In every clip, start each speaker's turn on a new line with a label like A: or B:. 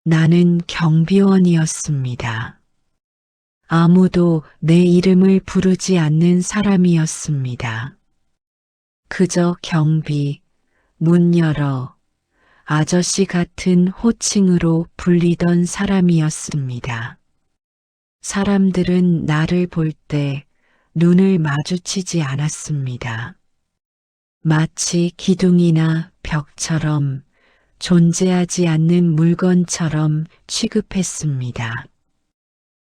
A: 나는 경비원이었습니다. 아무도 내 이름을 부르지 않는 사람이었습니다. 그저 경비, 문 열어, 아저씨 같은 호칭으로 불리던 사람이었습니다. 사람들은 나를 볼 때 눈을 마주치지 않았습니다. 마치 기둥이나 벽처럼 존재하지 않는 물건처럼 취급했습니다.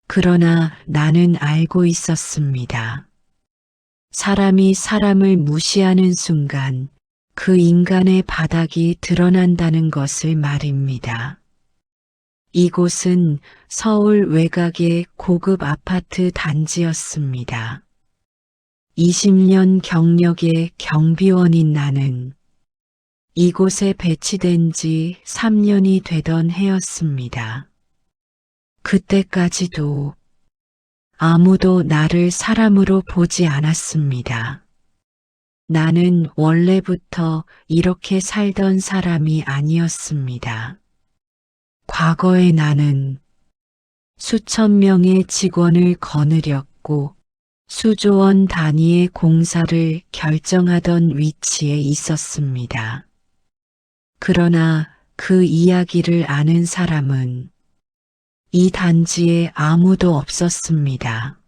A: 그러나 나는 알고 있었습니다. 사람이 사람을 무시하는 순간 그 인간의 바닥이 드러난다는 것을 말입니다. 이곳은 서울 외곽의 고급 아파트 단지였습니다. 20년 경력의 경비원인 나는 이곳에 배치된 지 3년이 되던 해였습니다. 그때까지도 아무도 나를 사람으로 보지 않았습니다. 나는 원래부터 이렇게 살던 사람이 아니었습니다. 과거의 나는 수천 명의 직원을 거느렸고 수조 원 단위의 공사를 결정하던 위치에 있었습니다. 그러나 그 이야기를 아는 사람은 이 단지에 아무도 없었습니다.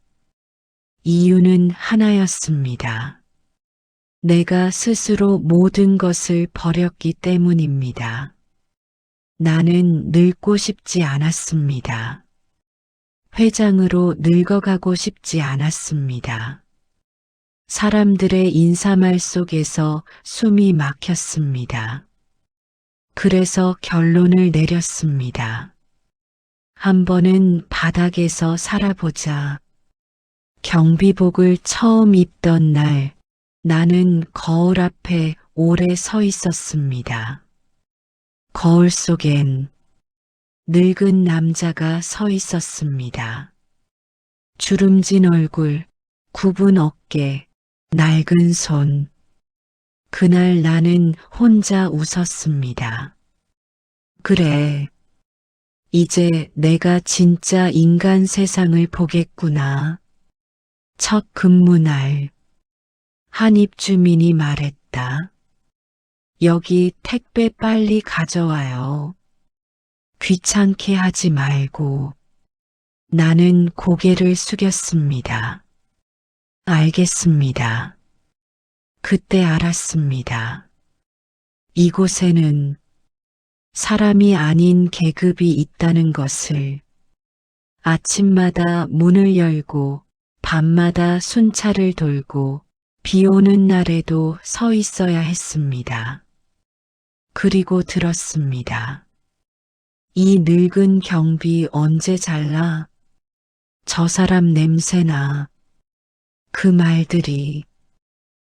A: 이유는 하나였습니다. 내가 스스로 모든 것을 버렸기 때문입니다. 나는 늙고 싶지 않았습니다. 회장으로 늙어가고 싶지 않았습니다. 사람들의 인사말 속에서 숨이 막혔습니다. 그래서 결론을 내렸습니다. 한 번은 바닥에서 살아보자. 경비복을 처음 입던 날, 나는 거울 앞에 오래 서 있었습니다. 거울 속엔 늙은 남자가 서 있었습니다. 주름진 얼굴, 굽은 어깨, 낡은 손. 그날 나는 혼자 웃었습니다. 그래, 이제 내가 진짜 인간 세상을 보겠구나. 첫 근무날, 한 입주민이 말했다. 여기 택배 빨리 가져와요. 귀찮게 하지 말고. 나는 고개를 숙였습니다. 알겠습니다. 그때 알았습니다. 이곳에는 사람이 아닌 계급이 있다는 것을. 아침마다 문을 열고 밤마다 순찰을 돌고 비 오는 날에도 서 있어야 했습니다. 그리고 들었습니다. 이 늙은 경비 언제 잘라? 저 사람 냄새나. 그 말들이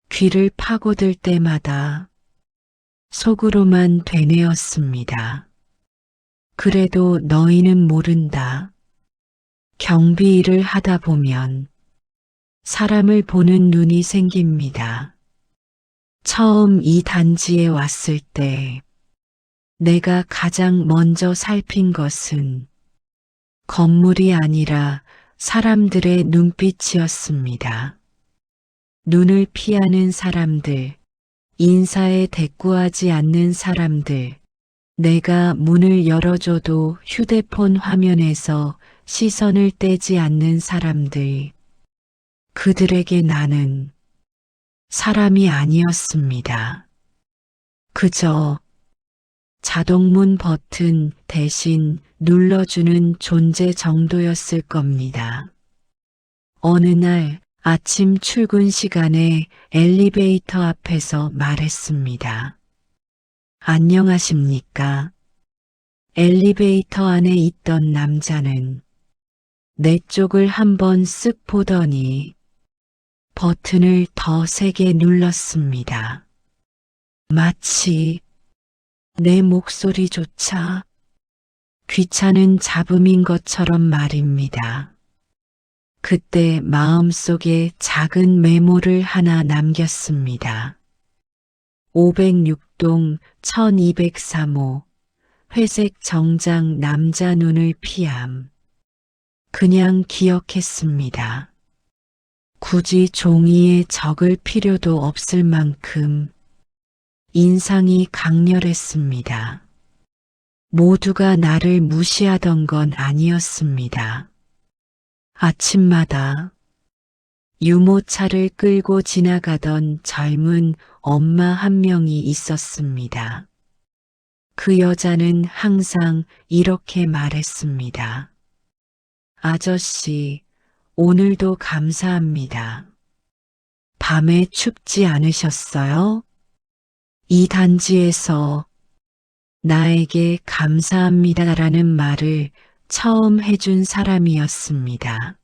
A: 귀를 파고들 때마다 속으로만 되뇌었습니다. 그래도 너희는 모른다. 경비 일을 하다 보면 사람을 보는 눈이 생깁니다. 처음 이 단지에 왔을 때 내가 가장 먼저 살핀 것은 건물이 아니라 사람들의 눈빛이었습니다. 눈을 피하는 사람들, 인사에 대꾸하지 않는 사람들, 내가 문을 열어줘도 휴대폰 화면에서 시선을 떼지 않는 사람들, 그들에게 나는 사람이 아니었습니다. 그저 자동문 버튼 대신 눌러주는 존재 정도였을 겁니다. 어느 날 아침 출근 시간에 엘리베이터 앞에서 말했습니다. 안녕하십니까? 엘리베이터 안에 있던 남자는 내 쪽을 한번 쓱 보더니 버튼을 더 세게 눌렀습니다. 마치 내 목소리조차 귀찮은 잡음인 것처럼 말입니다. 그때 마음속에 작은 메모를 하나 남겼습니다. 506동 1203호 회색 정장 남자 눈을 피함. 그냥 기억했습니다. 굳이 종이에 적을 필요도 없을 만큼 인상이 강렬했습니다. 모두가 나를 무시하던 건 아니었습니다. 아침마다 유모차를 끌고 지나가던 젊은 엄마 한 명이 있었습니다. 그 여자는 항상 이렇게 말했습니다. 아저씨, 오늘도 감사합니다. 밤에 춥지 않으셨어요? 이 단지에서 나에게 감사합니다라는 말을 처음 해준 사람이었습니다.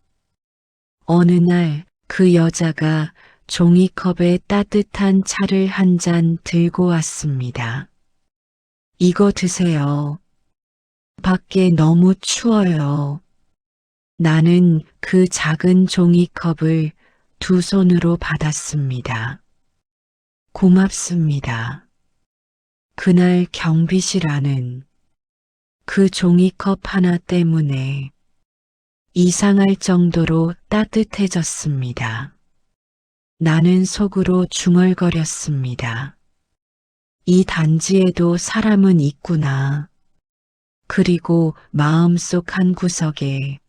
A: 어느 날 그 여자가 종이컵에 따뜻한 차를 한 잔 들고 왔습니다. 이거 드세요. 밖에 너무 추워요. 나는 그 작은 종이컵을 두 손으로 받았습니다. 고맙습니다. 그날 경비실 안은 그 종이컵 하나 때문에 이상할 정도로 따뜻해졌습니다. 나는 속으로 중얼거렸습니다. 이 단지에도 사람은 있구나. 그리고 마음속 한 구석에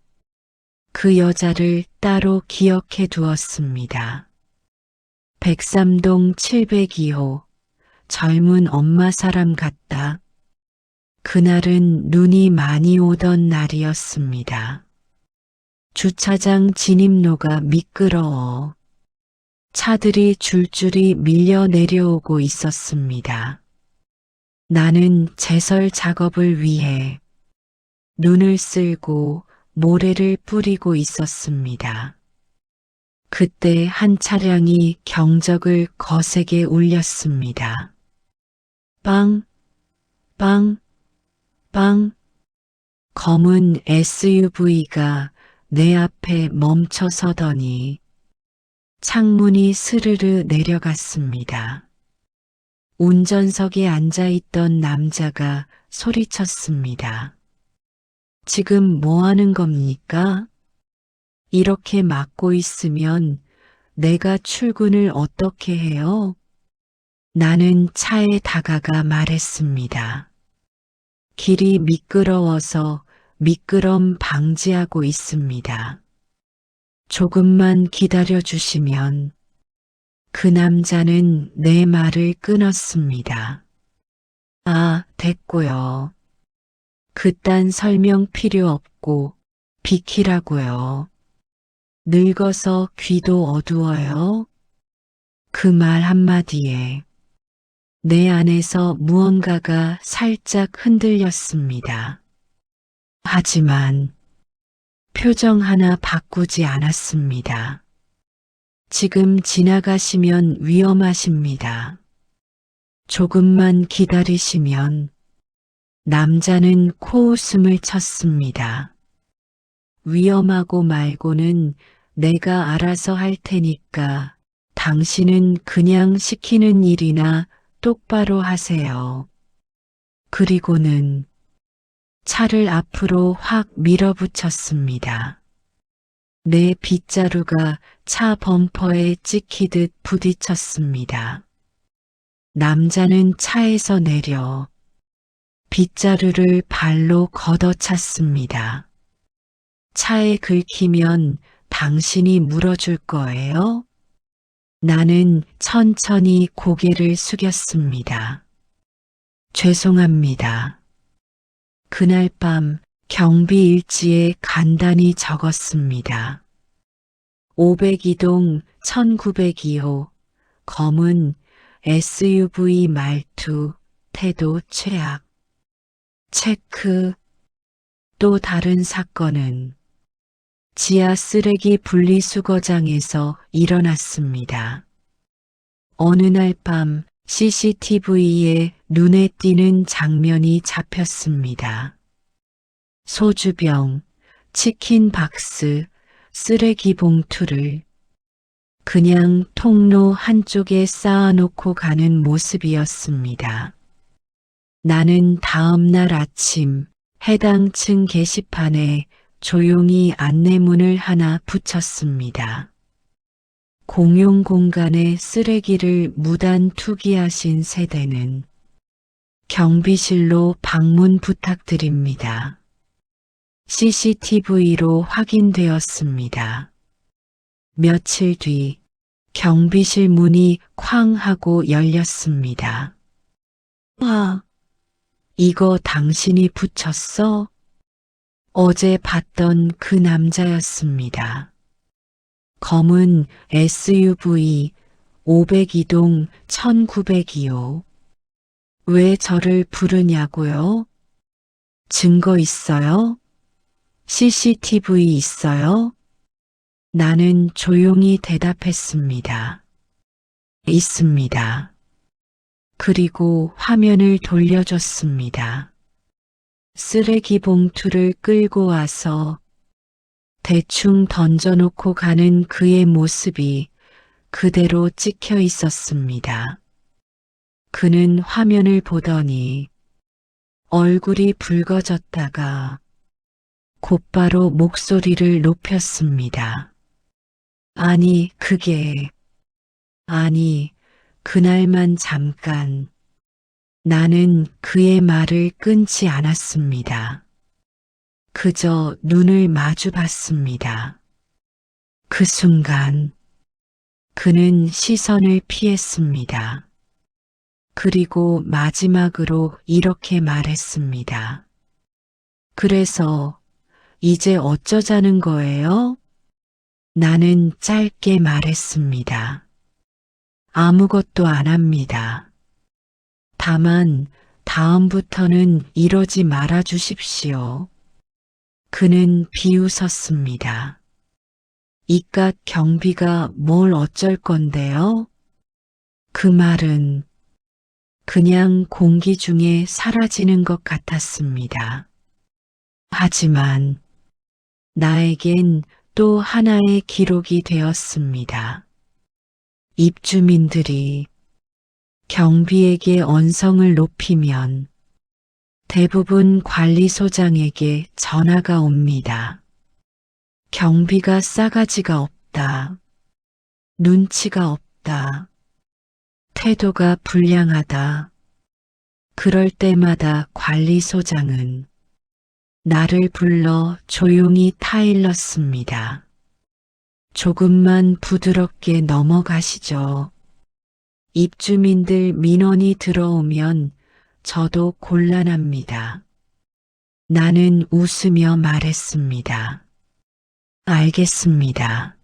A: 그 여자를 따로 기억해 두었습니다. 103동 702호 젊은 엄마 사람 같다. 그날은 눈이 많이 오던 날이었습니다. 주차장 진입로가 미끄러워 차들이 줄줄이 밀려 내려오고 있었습니다. 나는 제설 작업을 위해 눈을 쓸고 모래를 뿌리고 있었습니다. 그때 한 차량이 경적을 거세게 울렸습니다. 빵, 빵, 빵. 검은 SUV가 내 앞에 멈춰 서더니 창문이 스르르 내려갔습니다. 운전석에 앉아있던 남자가 소리쳤습니다. 지금 뭐 하는 겁니까? 이렇게 막고 있으면 내가 출근을 어떻게 해요? 나는 차에 다가가 말했습니다. 길이 미끄러워서 미끄럼 방지하고 있습니다. 조금만 기다려 주시면. 그 남자는 내 말을 끊었습니다. 아, 됐고요. 그딴 설명 필요 없고 비키라고요. 늙어서 귀도 어두워요? 그 말 한마디에 내 안에서 무언가가 살짝 흔들렸습니다. 하지만 표정 하나 바꾸지 않았습니다. 지금 지나가시면 위험하십니다. 조금만 기다리시면. 남자는 코웃음을 쳤습니다. 위험하고 말고는 내가 알아서 할 테니까 당신은 그냥 시키는 일이나 똑바로 하세요. 그리고는 차를 앞으로 확 밀어붙였습니다. 내 빗자루가 차 범퍼에 찍히듯 부딪혔습니다. 남자는 차에서 내려 빗자루를 발로 걷어찼습니다. 차에 긁히면 당신이 물어줄 거예요? 나는 천천히 고개를 숙였습니다. 죄송합니다. 그날 밤 경비 일지에 간단히 적었습니다. 502동 1902호 검은 SUV 말투 태도 최악. 체크. 또 다른 사건은 지하 쓰레기 분리수거장에서 일어났습니다. 어느 날 밤 CCTV에 눈에 띄는 장면이 잡혔습니다. 소주병, 치킨 박스, 쓰레기 봉투를 그냥 통로 한쪽에 쌓아놓고 가는 모습이었습니다. 나는 다음 날 아침 해당 층 게시판에 조용히 안내문을 하나 붙였습니다. 공용 공간에 쓰레기를 무단 투기하신 세대는 경비실로 방문 부탁드립니다. CCTV로 확인되었습니다. 며칠 뒤 경비실 문이 쾅 하고 열렸습니다. 와, 이거 당신이 붙였어? 어제 봤던 그 남자였습니다. 검은 SUV 502동 1902호. 왜 저를 부르냐고요? 증거 있어요? CCTV 있어요? 나는 조용히 대답했습니다. 있습니다. 그리고 화면을 돌려줬습니다. 쓰레기 봉투를 끌고 와서 대충 던져놓고 가는 그의 모습이 그대로 찍혀 있었습니다. 그는 화면을 보더니 얼굴이 붉어졌다가 곧바로 목소리를 높였습니다. 아니, 그날만 잠깐. 나는 그의 말을 끊지 않았습니다. 그저 눈을 마주 봤습니다. 그 순간 그는 시선을 피했습니다. 그리고 마지막으로 이렇게 말했습니다. 그래서 이제 어쩌자는 거예요? 나는 짧게 말했습니다. 아무것도 안 합니다. 다만 다음부터는 이러지 말아 주십시오. 그는 비웃었습니다. 이깟 경비가 뭘 어쩔 건데요? 그 말은 그냥 공기 중에 사라지는 것 같았습니다. 하지만 나에겐 또 하나의 기록이 되었습니다. 입주민들이 경비에게 언성을 높이면 대부분 관리소장에게 전화가 옵니다. 경비가 싸가지가 없다. 눈치가 없다. 태도가 불량하다. 그럴 때마다 관리소장은 나를 불러 조용히 타일렀습니다. 조금만 부드럽게 넘어가시죠. 입주민들 민원이 들어오면 저도 곤란합니다. 나는 웃으며 말했습니다. 알겠습니다.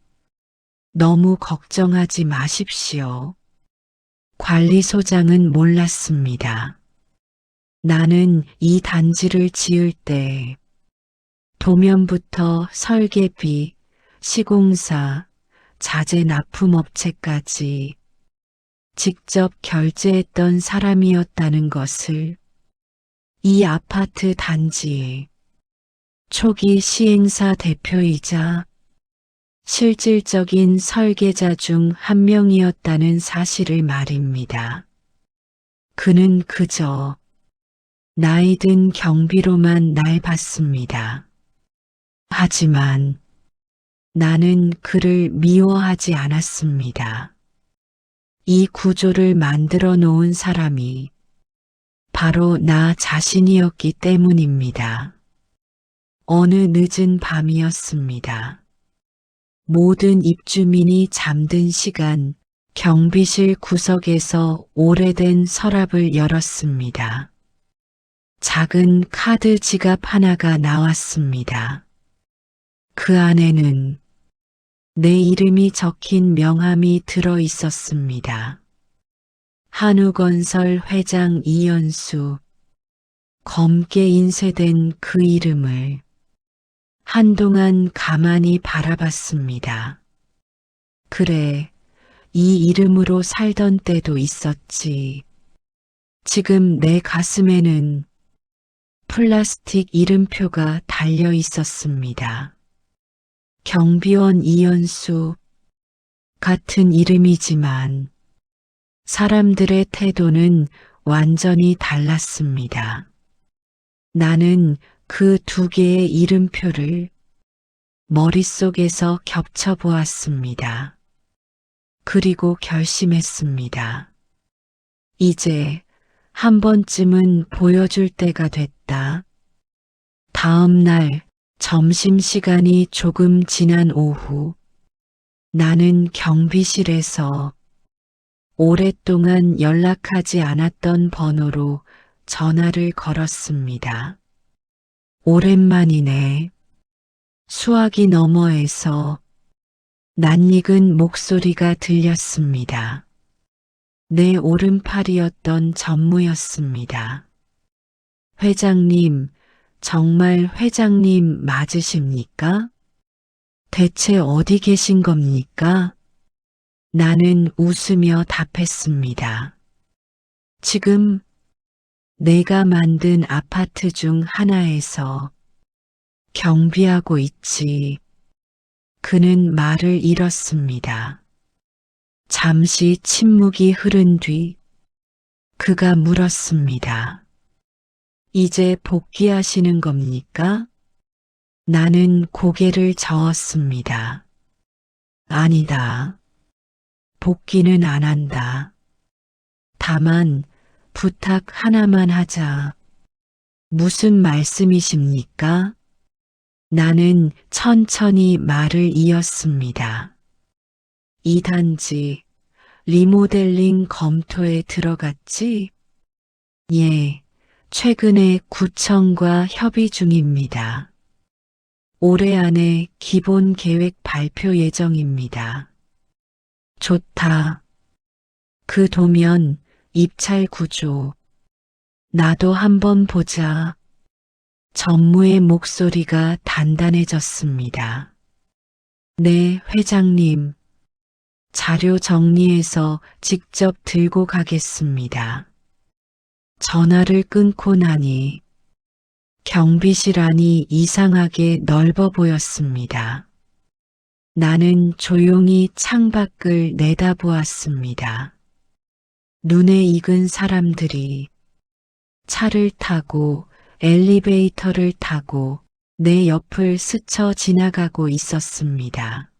A: 너무 걱정하지 마십시오. 관리소장은 몰랐습니다. 나는 이 단지를 지을 때 도면부터 설계비, 시공사, 자재 납품업체까지 직접 결제했던 사람이었다는 것을 이 아파트 단지의 초기 시행사 대표이자 실질적인 설계자 중 한 명이었다는 사실을 말입니다. 그는 그저 나이 든 경비로만 날 봤습니다. 하지만 나는 그를 미워하지 않았습니다. 이 구조를 만들어 놓은 사람이 바로 나 자신이었기 때문입니다. 어느 늦은 밤이었습니다. 모든 입주민이 잠든 시간, 경비실 구석에서 오래된 서랍을 열었습니다. 작은 카드 지갑 하나가 나왔습니다. 그 안에는 내 이름이 적힌 명함이 들어 있었습니다. 한우건설 회장 이연수. 검게 인쇄된 그 이름을 한동안 가만히 바라봤습니다. 그래, 이 이름으로 살던 때도 있었지. 지금 내 가슴에는 플라스틱 이름표가 달려 있었습니다. 경비원 이연수. 같은 이름이지만 사람들의 태도는 완전히 달랐습니다. 나는 그 두 개의 이름표를 머릿속에서 겹쳐보았습니다. 그리고 결심했습니다. 이제 한 번쯤은 보여줄 때가 됐다. 다음 날 점심시간이 조금 지난 오후, 나는 경비실에서 오랫동안 연락하지 않았던 번호로 전화를 걸었습니다. 오랜만이네. 수화기 너머에서 낯익은 목소리가 들렸습니다. 내 오른팔이었던 전무였습니다. 회장님, 정말 회장님 맞으십니까? 대체 어디 계신 겁니까? 나는 웃으며 답했습니다. 지금 내가 만든 아파트 중 하나에서 경비하고 있지. 그는 말을 잃었습니다. 잠시 침묵이 흐른 뒤 그가 물었습니다. 이제 복귀하시는 겁니까? 나는 고개를 저었습니다. 아니다. 복귀는 안 한다. 다만 부탁 하나만 하자. 무슨 말씀이십니까? 나는 천천히 말을 이었습니다. 이 단지 리모델링 검토에 들어갔지? 예, 최근에 구청과 협의 중입니다. 올해 안에 기본 계획 발표 예정입니다. 좋다. 그 도면, 입찰 구조. 나도 한번 보자. 전무의 목소리가 단단해졌습니다. 네, 회장님. 자료 정리해서 직접 들고 가겠습니다. 전화를 끊고 나니 경비실 안이 이상하게 넓어 보였습니다. 나는 조용히 창밖을 내다보았습니다. 눈에 익은 사람들이 차를 타고 엘리베이터를 타고 내 옆을 스쳐 지나가고 있었습니다.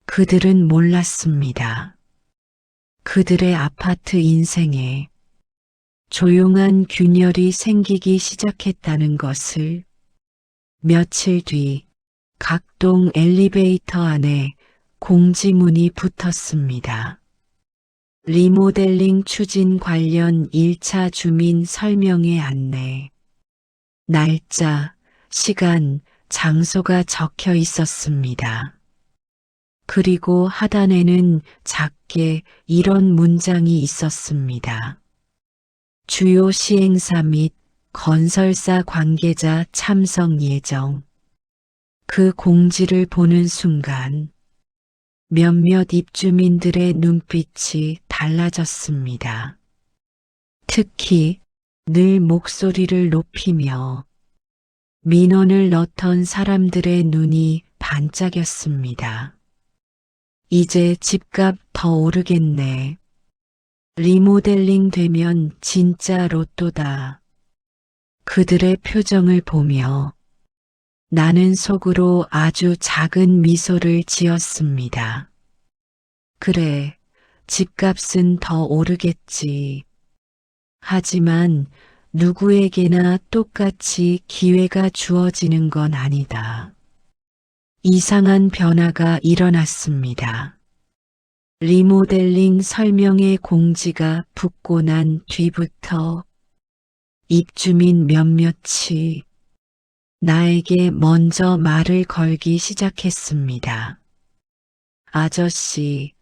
A: 그들은 몰랐습니다. 그들의 아파트 인생에 조용한 균열이 생기기 시작했다는 것을. 며칠 뒤 각동 엘리베이터 안에 공지문이 붙었습니다. 리모델링 추진 관련 1차 주민 설명회 안내. 날짜, 시간, 장소가 적혀 있었습니다. 그리고 하단에는 작게 이런 문장이 있었습니다. 주요 시행사 및 건설사 관계자 참석 예정. 그 공지를 보는 순간 몇몇 입주민들의 눈빛이 달라졌습니다. 특히 늘 목소리를 높이며 민원을 넣던 사람들의 눈이 반짝였습니다. 이제 집값 더 오르겠네. 리모델링 되면 진짜 로또다. 그들의 표정을 보며 나는 속으로 아주 작은 미소를 지었습니다. 그래, 집값은 더 오르겠지. 하지만 누구에게나 똑같이 기회가 주어지는 건 아니다. 이상한 변화가 일어났습니다. 리모델링 설명회 공지가 붙고 난 뒤부터 입주민 몇몇이 나에게 먼저 말을 걸기 시작했습니다. 아저씨,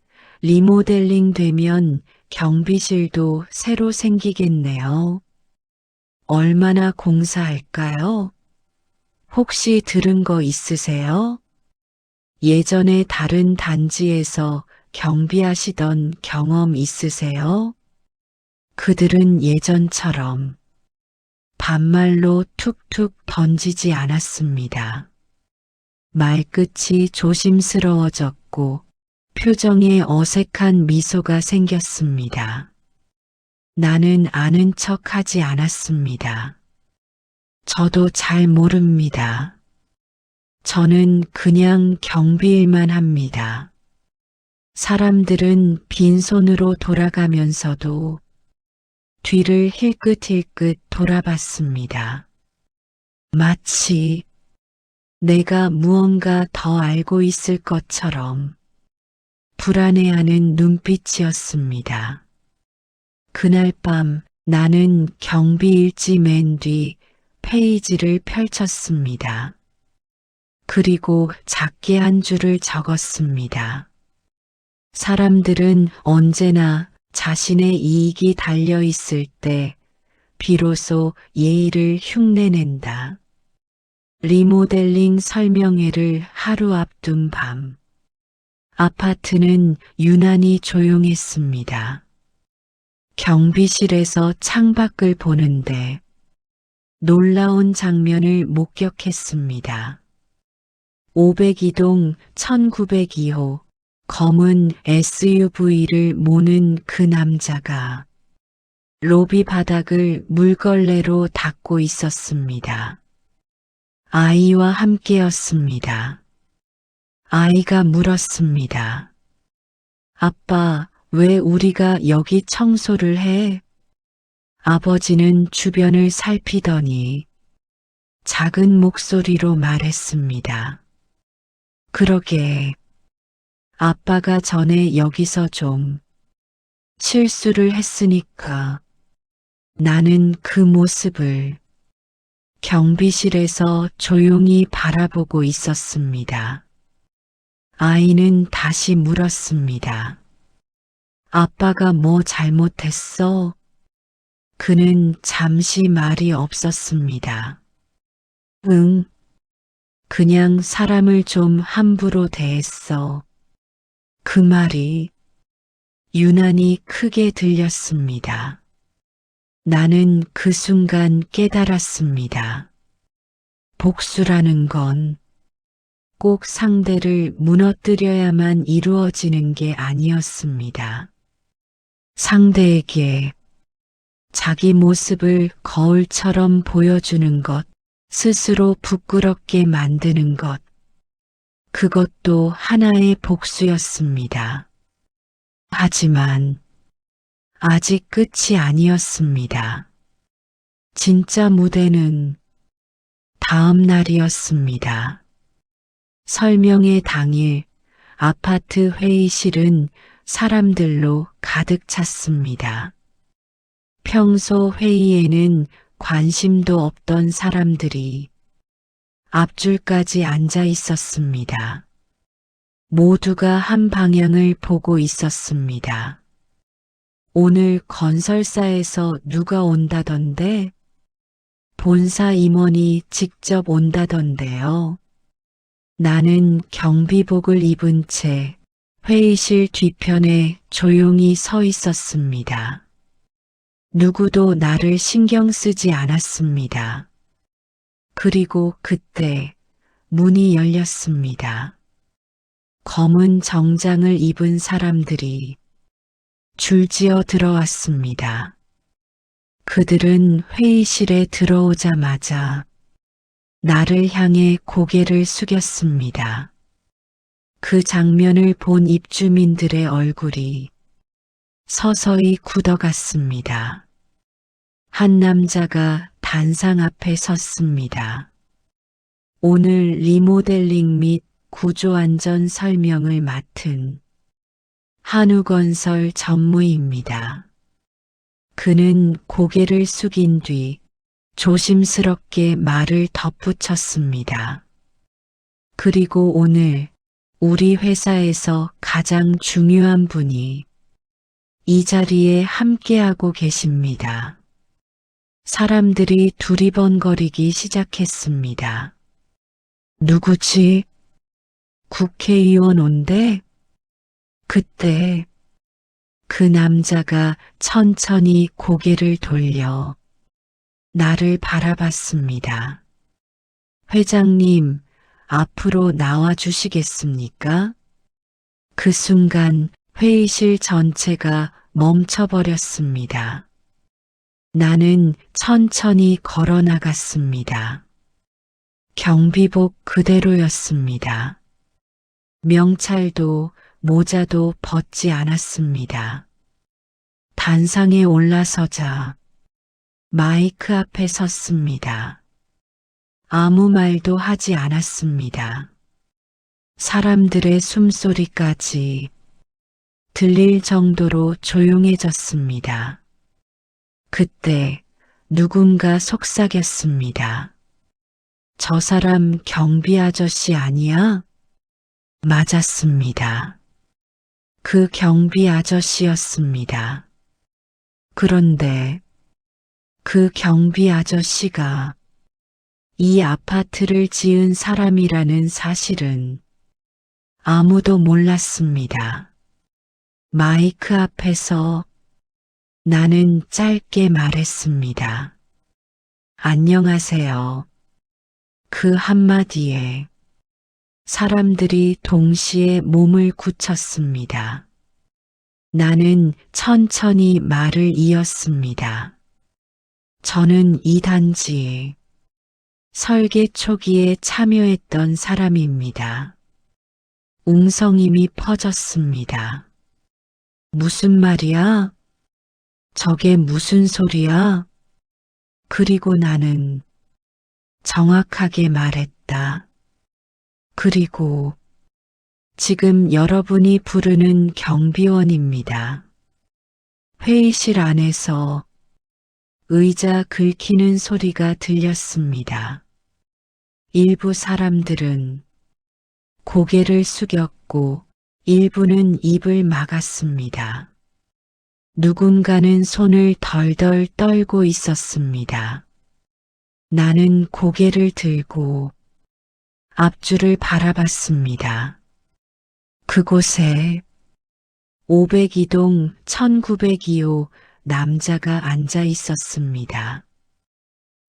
A: 리모델링 되면 경비실도 새로 생기겠네요. 얼마나 공사할까요? 혹시 들은 거 있으세요? 예전에 다른 단지에서 경비하시던 경험 있으세요? 그들은 예전처럼 반말로 툭툭 던지지 않았습니다. 말끝이 조심스러워졌고 표정에 어색한 미소가 생겼습니다. 나는 아는 척 하지 않았습니다. 저도 잘 모릅니다. 저는 그냥 경비일만 합니다. 사람들은 빈손으로 돌아가면서도 뒤를 힐끗힐끗 돌아봤습니다. 마치 내가 무언가 더 알고 있을 것처럼 불안해하는 눈빛이었습니다. 그날 밤 나는 경비일지 맨 뒤 페이지를 펼쳤습니다. 그리고 작게 한 줄을 적었습니다. 사람들은 언제나 자신의 이익이 달려 있을 때 비로소 예의를 흉내낸다. 리모델링 설명회를 하루 앞둔 밤. 아파트는 유난히 조용했습니다. 경비실에서 창밖을 보는데 놀라운 장면을 목격했습니다. 502동 1902호 검은 SUV를 모는 그 남자가 로비 바닥을 물걸레로 닦고 있었습니다. 아이와 함께였습니다. 아이가 물었습니다. 아빠, 왜 우리가 여기 청소를 해? 아버지는 주변을 살피더니 작은 목소리로 말했습니다. 그러게, 아빠가 전에 여기서 좀 실수를 했으니까 나는 그 모습을 경비실에서 조용히 바라보고 있었습니다. 아이는 다시 물었습니다. 아빠가 뭐 잘못했어? 그는 잠시 말이 없었습니다. 응, 그냥 사람을 좀 함부로 대했어. 그 말이 유난히 크게 들렸습니다. 나는 그 순간 깨달았습니다. 복수라는 건 꼭 상대를 무너뜨려야만 이루어지는 게 아니었습니다. 상대에게 자기 모습을 거울처럼 보여주는 것, 스스로 부끄럽게 만드는 것, 그것도 하나의 복수였습니다. 하지만 아직 끝이 아니었습니다. 진짜 무대는 다음 날이었습니다. 설명회 당일 아파트 회의실은 사람들로 가득 찼습니다. 평소 회의에는 관심도 없던 사람들이 앞줄까지 앉아 있었습니다. 모두가 한 방향을 보고 있었습니다. 오늘 건설사에서 누가 온다던데? 본사 임원이 직접 온다던데요. 나는 경비복을 입은 채 회의실 뒤편에 조용히 서 있었습니다. 누구도 나를 신경 쓰지 않았습니다. 그리고 그때 문이 열렸습니다. 검은 정장을 입은 사람들이 줄지어 들어왔습니다. 그들은 회의실에 들어오자마자 나를 향해 고개를 숙였습니다. 그 장면을 본 입주민들의 얼굴이 서서히 굳어갔습니다. 한 남자가 단상 앞에 섰습니다. 오늘 리모델링 및 구조안전 설명을 맡은 한우건설 전무입니다. 그는 고개를 숙인 뒤 조심스럽게 말을 덧붙였습니다. 그리고 오늘 우리 회사에서 가장 중요한 분이 이 자리에 함께하고 계십니다. 사람들이 두리번거리기 시작했습니다. 누구지? 국회의원 온대? 그때 그 남자가 천천히 고개를 돌려 나를 바라봤습니다. 회장님, 앞으로 나와 주시겠습니까? 그 순간 회의실 전체가 멈춰버렸습니다. 나는 천천히 걸어 나갔습니다. 경비복 그대로였습니다. 명찰도 모자도 벗지 않았습니다. 단상에 올라서자 마이크 앞에 섰습니다. 아무 말도 하지 않았습니다. 사람들의 숨소리까지 들릴 정도로 조용해졌습니다. 그때 누군가 속삭였습니다. 저 사람 경비 아저씨 아니야? 맞았습니다. 그 경비 아저씨였습니다. 그런데 그 경비 아저씨가 이 아파트를 지은 사람이라는 사실은 아무도 몰랐습니다. 마이크 앞에서 나는 짧게 말했습니다. 안녕하세요. 그 한마디에 사람들이 동시에 몸을 굳혔습니다. 나는 천천히 말을 이었습니다. 저는 이 단지에 설계 초기에 참여했던 사람입니다. 웅성임이 퍼졌습니다. 무슨 말이야? 저게 무슨 소리야? 그리고 나는 정확하게 말했다. 그리고 지금 여러분이 부르는 경비원입니다. 회의실 안에서 의자 긁히는 소리가 들렸습니다. 일부 사람들은 고개를 숙였고 일부는 입을 막았습니다. 누군가는 손을 덜덜 떨고 있었습니다. 나는 고개를 들고 앞줄을 바라봤습니다. 그곳에 502동 1902호 남자가 앉아 있었습니다.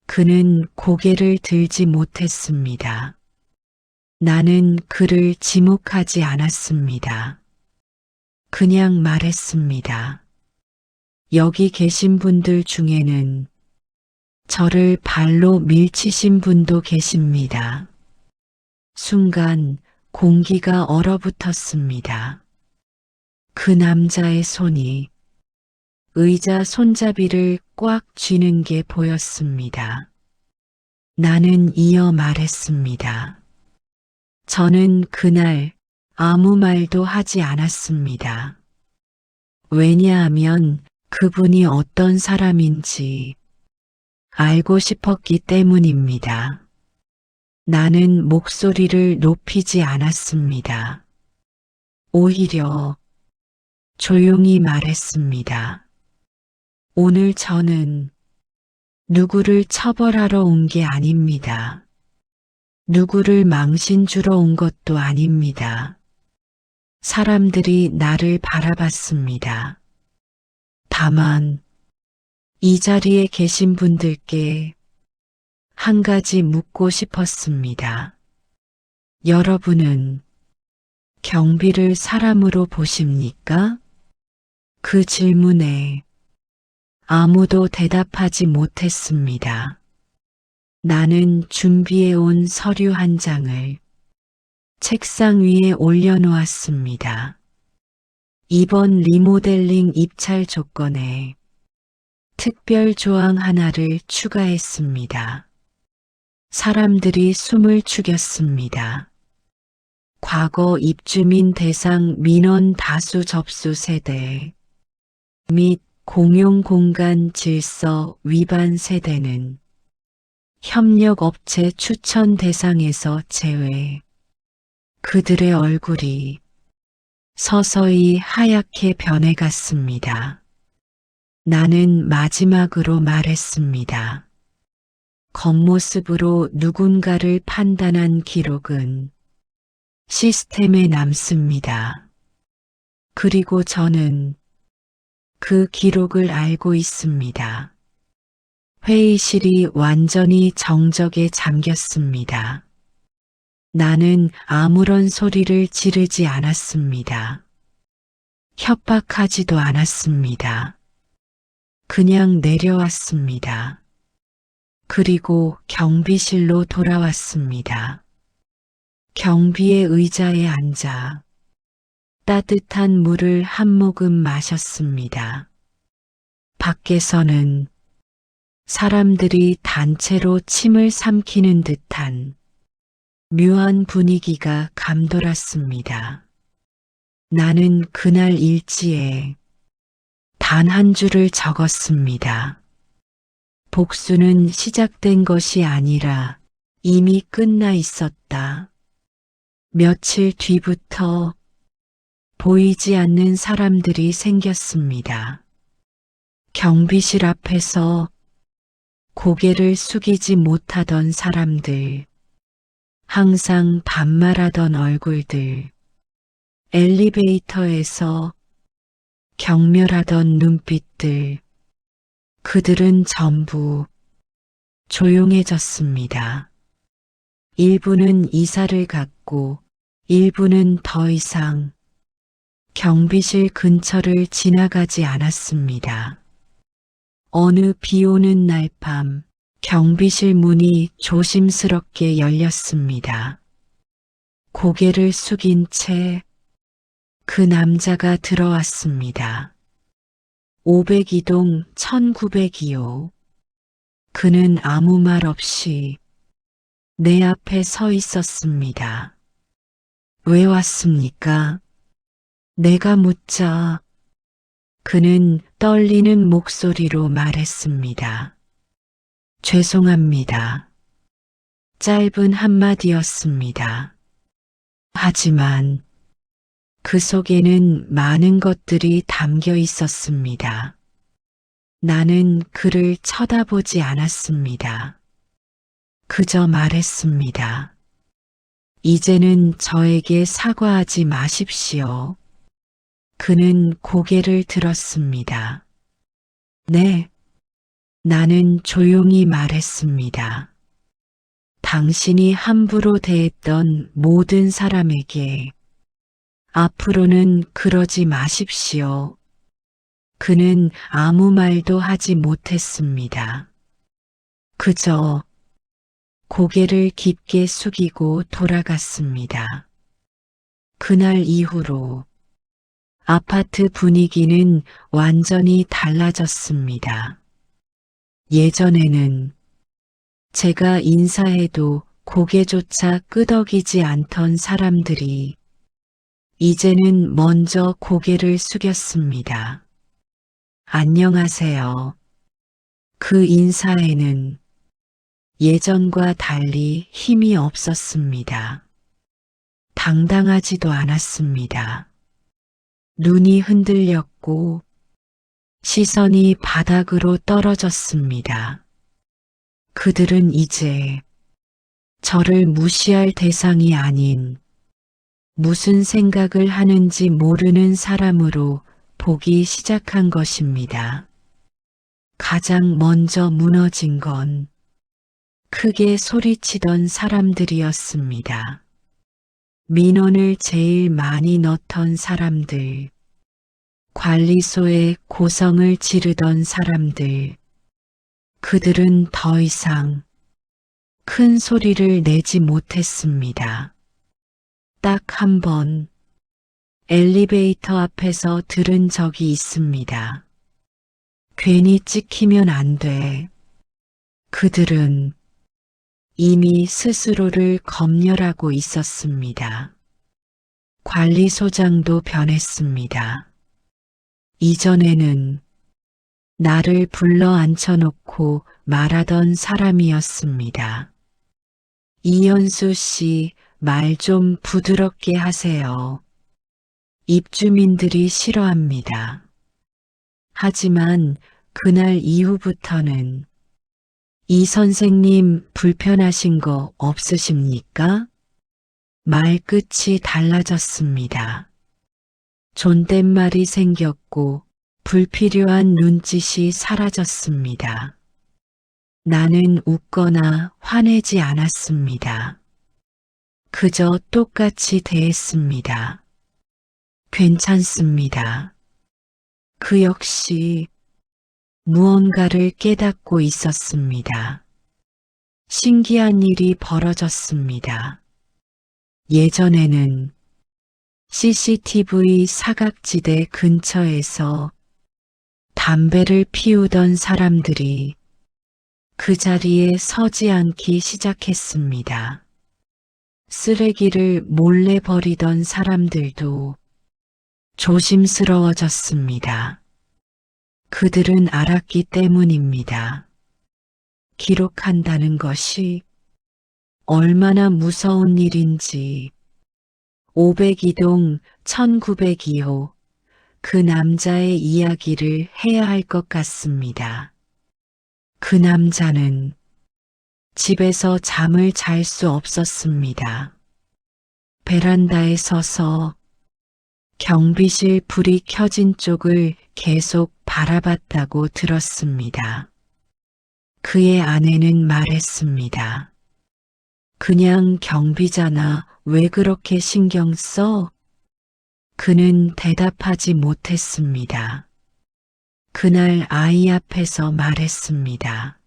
A: 그는 고개를 들지 못했습니다. 나는 그를 지목하지 않았습니다. 그냥 말했습니다. 여기 계신 분들 중에는 저를 발로 밀치신 분도 계십니다. 순간 공기가 얼어붙었습니다. 그 남자의 손이 의자 손잡이를 꽉 쥐는 게 보였습니다. 나는 이어 말했습니다. 저는 그날 아무 말도 하지 않았습니다. 왜냐하면 그분이 어떤 사람인지 알고 싶었기 때문입니다. 나는 목소리를 높이지 않았습니다. 오히려 조용히 말했습니다. 오늘 저는 누구를 처벌하러 온 게 아닙니다. 누구를 망신 주러 온 것도 아닙니다. 사람들이 나를 바라봤습니다. 다만 이 자리에 계신 분들께 한 가지 묻고 싶었습니다. 여러분은 경비를 사람으로 보십니까? 그 질문에 아무도 대답하지 못했습니다. 나는 준비해온 서류 한 장을 책상 위에 올려놓았습니다. 이번 리모델링 입찰 조건에 특별 조항 하나를 추가했습니다. 사람들이 숨을 죽였습니다. 과거 입주민 대상 민원 다수 접수 세대 및 공용공간 질서 위반 세대는 협력업체 추천 대상에서 제외. 그들의 얼굴이 서서히 하얗게 변해갔습니다. 나는 마지막으로 말했습니다. 겉모습으로 누군가를 판단한 기록은 시스템에 남습니다. 그리고 저는 그 기록을 알고 있습니다. 회의실이 완전히 정적에 잠겼습니다. 나는 아무런 소리를 지르지 않았습니다. 협박하지도 않았습니다. 그냥 내려왔습니다. 그리고 경비실로 돌아왔습니다. 경비의 의자에 앉아 따뜻한 물을 한 모금 마셨습니다. 밖에서는 사람들이 단체로 침을 삼키는 듯한 묘한 분위기가 감돌았습니다. 나는 그날 일지에 단 한 줄을 적었습니다. 복수는 시작된 것이 아니라 이미 끝나 있었다. 며칠 뒤부터 보이지 않는 사람들이 생겼습니다. 경비실 앞에서 고개를 숙이지 못하던 사람들, 항상 반말하던 얼굴들, 엘리베이터에서 경멸하던 눈빛들, 그들은 전부 조용해졌습니다. 일부는 이사를 갔고 일부는 더 이상 경비실 근처를 지나가지 않았습니다. 어느 비 오는 날 밤 경비실 문이 조심스럽게 열렸습니다. 고개를 숙인 채 그 남자가 들어왔습니다. 502동 1902호. 그는 아무 말 없이 내 앞에 서 있었습니다. 왜 왔습니까? 내가 묻자 그는 떨리는 목소리로 말했습니다. 죄송합니다. 짧은 한마디였습니다. 하지만 그 속에는 많은 것들이 담겨 있었습니다. 나는 그를 쳐다보지 않았습니다. 그저 말했습니다. 이제는 저에게 사과하지 마십시오. 그는 고개를 들었습니다. 네, 나는 조용히 말했습니다. 당신이 함부로 대했던 모든 사람에게 앞으로는 그러지 마십시오. 그는 아무 말도 하지 못했습니다. 그저 고개를 깊게 숙이고 돌아갔습니다. 그날 이후로 아파트 분위기는 완전히 달라졌습니다. 예전에는 제가 인사해도 고개조차 끄덕이지 않던 사람들이 이제는 먼저 고개를 숙였습니다. 안녕하세요. 그 인사에는 예전과 달리 힘이 없었습니다. 당당하지도 않았습니다. 눈이 흔들렸고 시선이 바닥으로 떨어졌습니다. 그들은 이제 저를 무시할 대상이 아닌 무슨 생각을 하는지 모르는 사람으로 보기 시작한 것입니다. 가장 먼저 무너진 건 크게 소리치던 사람들이었습니다. 민원을 제일 많이 넣던 사람들, 관리소에 고성을 지르던 사람들, 그들은 더 이상 큰 소리를 내지 못했습니다. 딱 한 번 엘리베이터 앞에서 들은 적이 있습니다. 괜히 찍히면 안 돼. 그들은 이미 스스로를 검열하고 있었습니다. 관리소장도 변했습니다. 이전에는 나를 불러 앉혀놓고 말하던 사람이었습니다. 이현수 씨, 말 좀 부드럽게 하세요. 입주민들이 싫어합니다. 하지만 그날 이후부터는 이 선생님 불편하신 거 없으십니까? 말끝이 달라졌습니다. 존댓말이 생겼고 불필요한 눈짓이 사라졌습니다. 나는 웃거나 화내지 않았습니다. 그저 똑같이 대했습니다. 괜찮습니다. 그 역시 무언가를 깨닫고 있었습니다. 신기한 일이 벌어졌습니다. 예전에는 CCTV 사각지대 근처에서 담배를 피우던 사람들이 그 자리에 서지 않기 시작했습니다. 쓰레기를 몰래 버리던 사람들도 조심스러워졌습니다. 그들은 알았기 때문입니다. 기록한다는 것이 얼마나 무서운 일인지. 502동 1902호 그 남자의 이야기를 해야 할 것 같습니다. 그 남자는 집에서 잠을 잘 수 없었습니다. 베란다에 서서 경비실 불이 켜진 쪽을 계속 바라봤다고 들었습니다. 그의 아내는 말했습니다. 그냥 경비잖아. 왜 그렇게 신경 써? 그는 대답하지 못했습니다. 그날 아이 앞에서 말했습니다.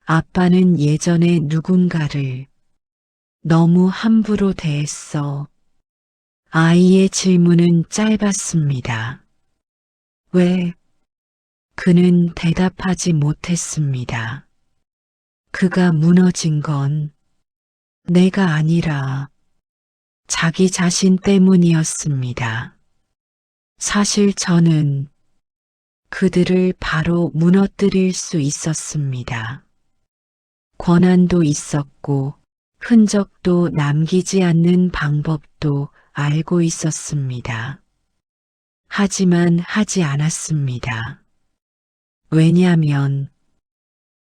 A: 아빠는 예전에 누군가를 너무 함부로 대했어. 아이의 질문은 짧았습니다. 왜? 그는 대답하지 못했습니다. 그가 무너진 건 내가 아니라 자기 자신 때문이었습니다. 사실 저는 그들을 바로 무너뜨릴 수 있었습니다. 권한도 있었고 흔적도 남기지 않는 방법도 알고 있었습니다. 하지만 하지 않았습니다. 왜냐하면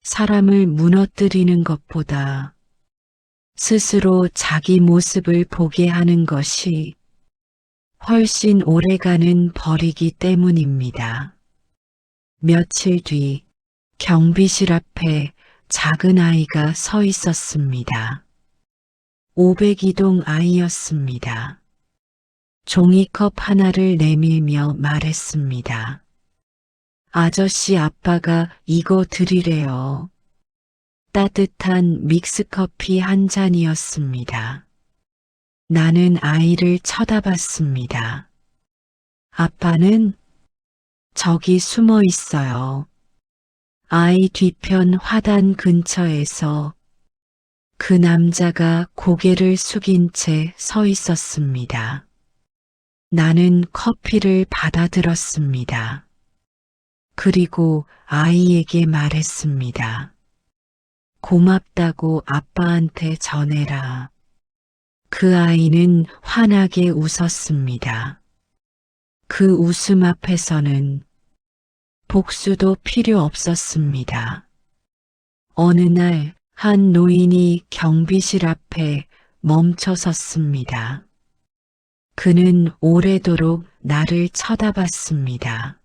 A: 사람을 무너뜨리는 것보다 스스로 자기 모습을 보게 하는 것이 훨씬 오래가는 벌이기 때문입니다. 며칠 뒤 경비실 앞에 작은 아이가 서 있었습니다. 502동 아이였습니다. 종이컵 하나를 내밀며 말했습니다. 아저씨 아빠가 이거 드리래요. 따뜻한 믹스커피 한 잔이었습니다. 나는 아이를 쳐다봤습니다. 아빠는 저기 숨어 있어요. 아이 뒤편 화단 근처에서 그 남자가 고개를 숙인 채 서 있었습니다. 나는 커피를 받아들었습니다. 그리고 아이에게 말했습니다. 고맙다고 아빠한테 전해라. 그 아이는 환하게 웃었습니다. 그 웃음 앞에서는 복수도 필요 없었습니다. 어느 날 한 노인이 경비실 앞에 멈춰 섰습니다. 그는 오래도록 나를 쳐다봤습니다.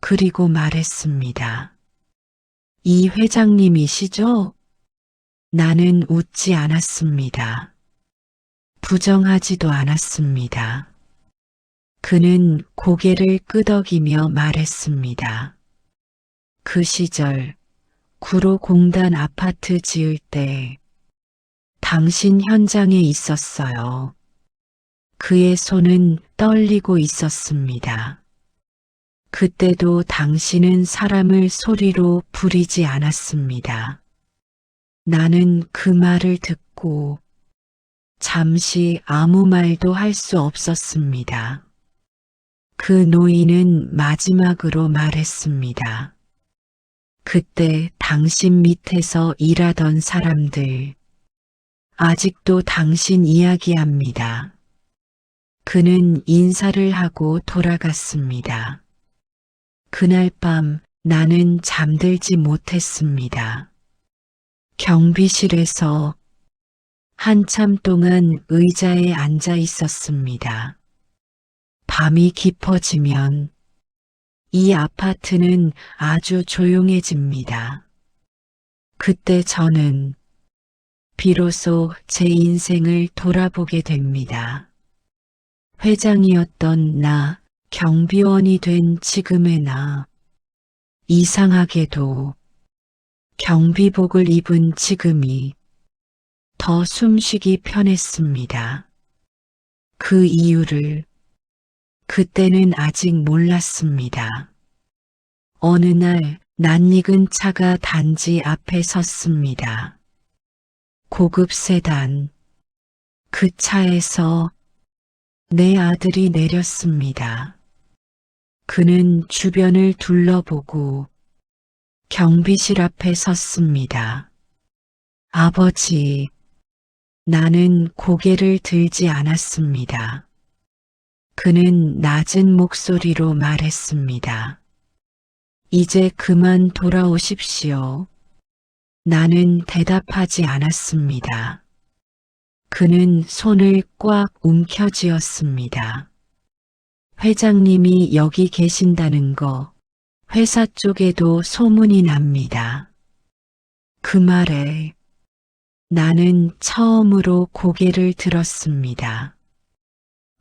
A: 그리고 말했습니다. 이 회장님이시죠? 나는 웃지 않았습니다. 부정하지도 않았습니다. 그는 고개를 끄덕이며 말했습니다. 그 시절 구로공단 아파트 지을 때 당신 현장에 있었어요. 그의 손은 떨리고 있었습니다. 그때도 당신은 사람을 소리로 부리지 않았습니다. 나는 그 말을 듣고 잠시 아무 말도 할 수 없었습니다. 그 노인은 마지막으로 말했습니다. 그때 당신 밑에서 일하던 사람들, 아직도 당신 이야기합니다. 그는 인사를 하고 돌아갔습니다. 그날 밤 나는 잠들지 못했습니다. 경비실에서 한참 동안 의자에 앉아 있었습니다. 밤이 깊어지면 이 아파트는 아주 조용해집니다. 그때 저는 비로소 제 인생을 돌아보게 됩니다. 회장이었던 나, 경비원이 된 지금의 나, 이상하게도 경비복을 입은 지금이 더 숨쉬기 편했습니다. 그 이유를 그때는 아직 몰랐습니다. 어느 날 낯익은 차가 단지 앞에 섰습니다. 고급 세단. 그 차에서 내 아들이 내렸습니다. 그는 주변을 둘러보고 경비실 앞에 섰습니다. 아버지, 나는 고개를 들지 않았습니다. 그는 낮은 목소리로 말했습니다. 이제 그만 돌아오십시오. 나는 대답하지 않았습니다. 그는 손을 꽉 움켜쥐었습니다. 회장님이 여기 계신다는 거 회사 쪽에도 소문이 납니다. 그 말에 나는 처음으로 고개를 들었습니다.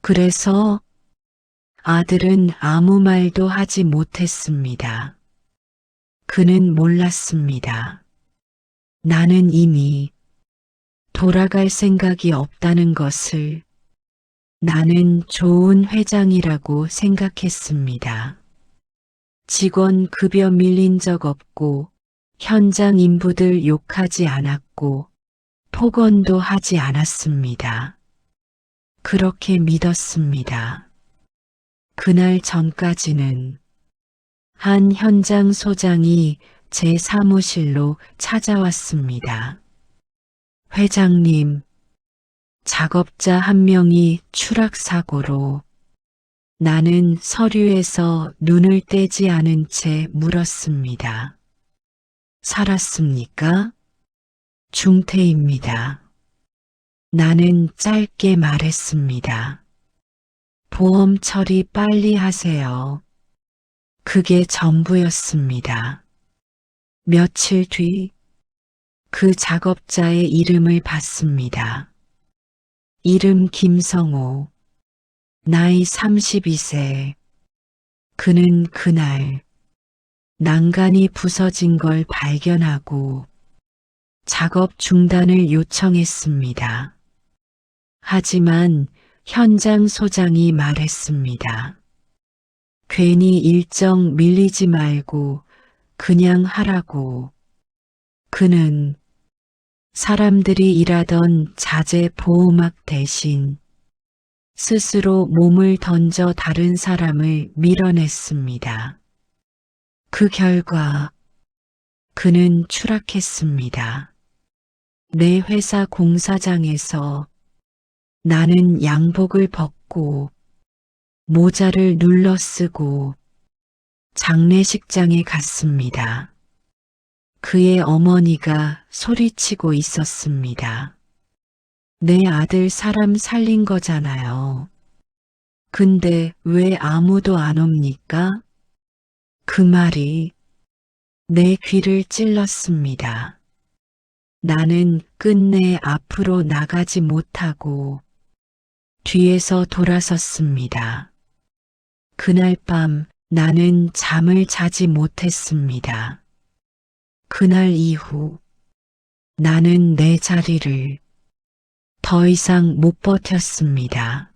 A: 그래서 아들은 아무 말도 하지 못했습니다. 그는 몰랐습니다. 나는 이미 돌아갈 생각이 없다는 것을. 나는 좋은 회장이라고 생각했습니다. 직원 급여 밀린 적 없고 현장 인부들 욕하지 않았고 폭언도 하지 않았습니다. 그렇게 믿었습니다. 그날 전까지는 한 현장 소장이 제 사무실로 찾아왔습니다. 회장님, 작업자 한 명이 추락사고로. 나는 서류에서 눈을 떼지 않은 채 물었습니다. 살았습니까? 중태입니다. 나는 짧게 말했습니다. 보험 처리 빨리 하세요. 그게 전부였습니다. 며칠 뒤 그 작업자의 이름을 봤습니다. 이름 김성호, 나이 32세. 그는 그날 난간이 부서진 걸 발견하고 작업 중단을 요청했습니다. 하지만 현장 소장이 말했습니다. 괜히 일정 밀리지 말고 그냥 하라고. 그는 사람들이 일하던 자재 보호막 대신 스스로 몸을 던져 다른 사람을 밀어냈습니다. 그 결과 그는 추락했습니다. 내 회사 공사장에서 나는 양복을 벗고 모자를 눌러 쓰고 장례식장에 갔습니다. 그의 어머니가 소리치고 있었습니다. 내 아들 사람 살린 거잖아요. 근데 왜 아무도 안 옵니까? 그 말이 내 귀를 찔렀습니다. 나는 끝내 앞으로 나가지 못하고 뒤에서 돌아섰습니다. 그날 밤 나는 잠을 자지 못했습니다. 그날 이후 나는 내 자리를 더 이상 못 버텼습니다.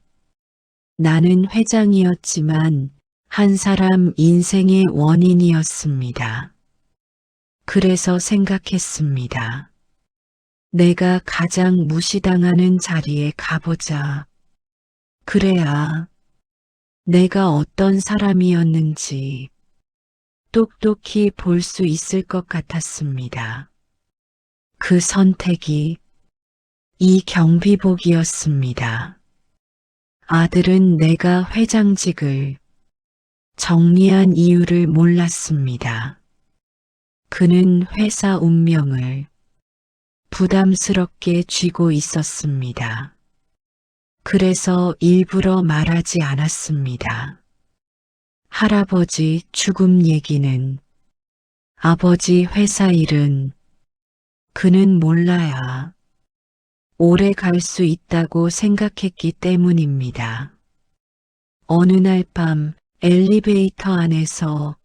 A: 나는 회장이었지만 한 사람 인생의 원인이었습니다. 그래서 생각했습니다. 내가 가장 무시당하는 자리에 가보자. 그래야 내가 어떤 사람이었는지 똑똑히 볼 수 있을 것 같았습니다. 그 선택이 이 경비복이었습니다. 아들은 내가 회장직을 정리한 이유를 몰랐습니다. 그는 회사 운명을 부담스럽게 쥐고 있었습니다. 그래서 일부러 말하지 않았습니다. 할아버지 죽음 얘기는, 아버지 회사 일은 그는 몰라야 오래 갈 수 있다고 생각했기 때문입니다. 어느 날 밤 엘리베이터 안에서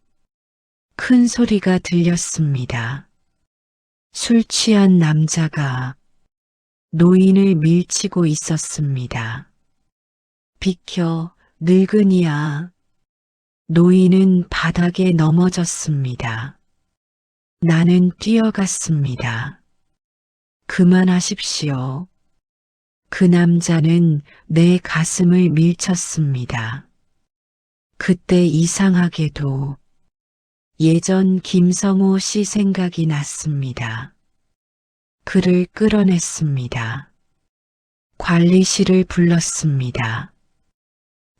A: 큰 소리가 들렸습니다. 술 취한 남자가 노인을 밀치고 있었습니다. 비켜, 늙은이야. 노인은 바닥에 넘어졌습니다. 나는 뛰어갔습니다. 그만하십시오. 그 남자는 내 가슴을 밀쳤습니다. 그때 이상하게도 예전 김성호 씨 생각이 났습니다. 그를 끌어냈습니다. 관리실을 불렀습니다.